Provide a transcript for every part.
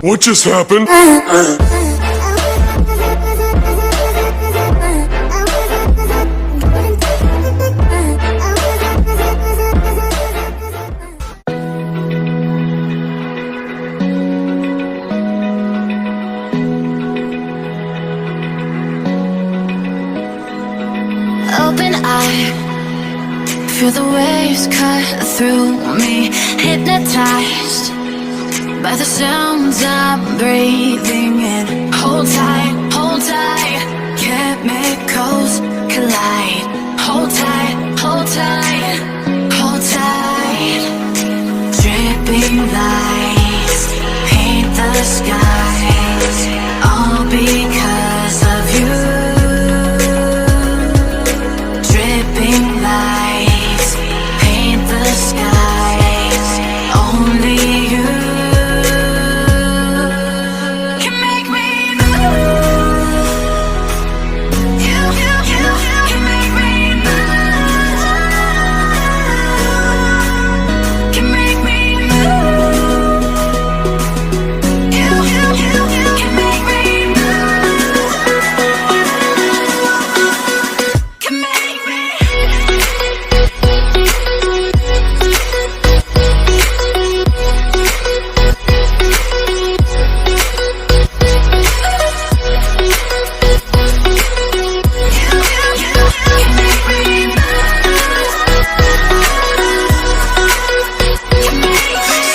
What just happened? Open eye, feel the waves cut through me, hypnotized by the sounds I'm breathing in. Hold tight, chemicals collide. Hold tight, hold tight, hold tight. Dripping lights paint the skies, all because of you. Dripping lights paint the skies, only you can make me move. You can make me move. Can make me move. You can make me move. Can make me.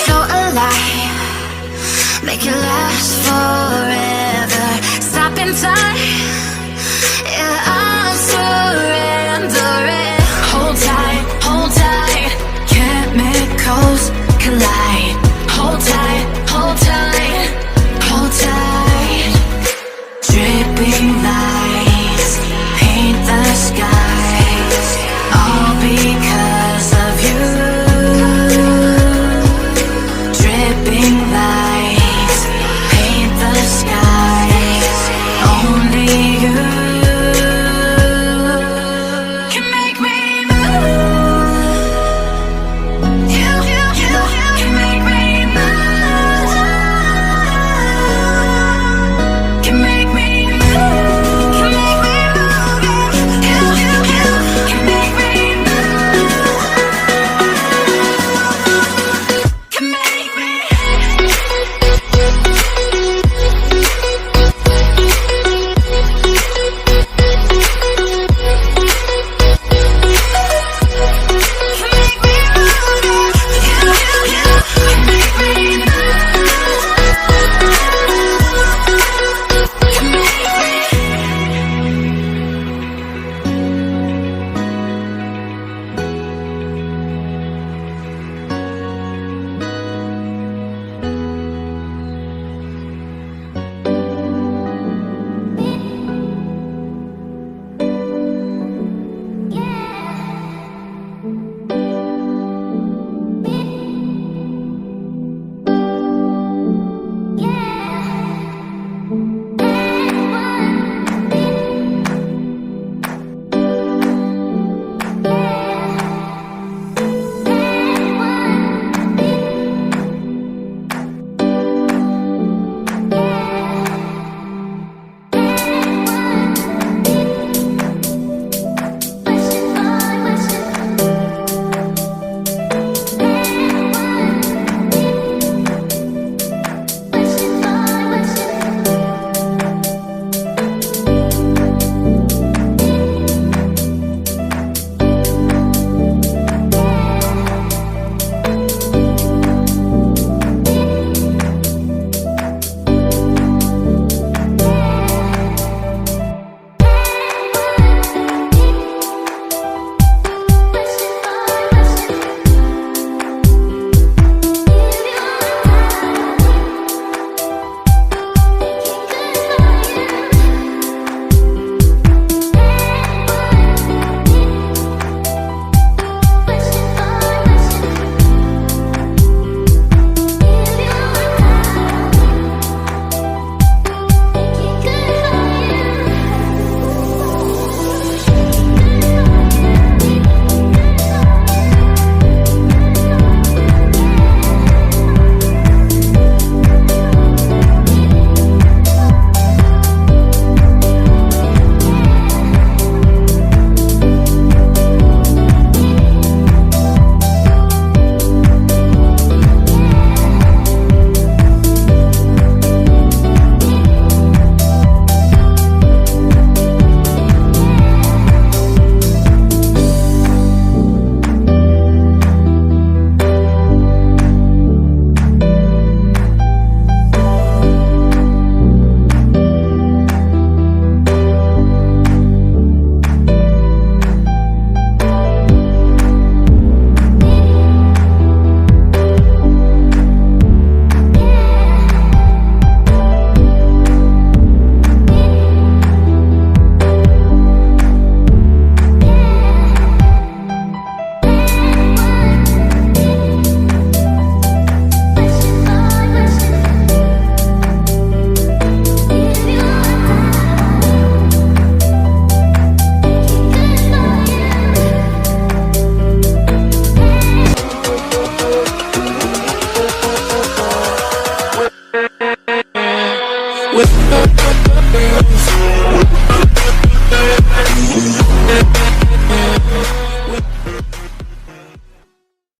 So alive, make it last forever. Stop in time,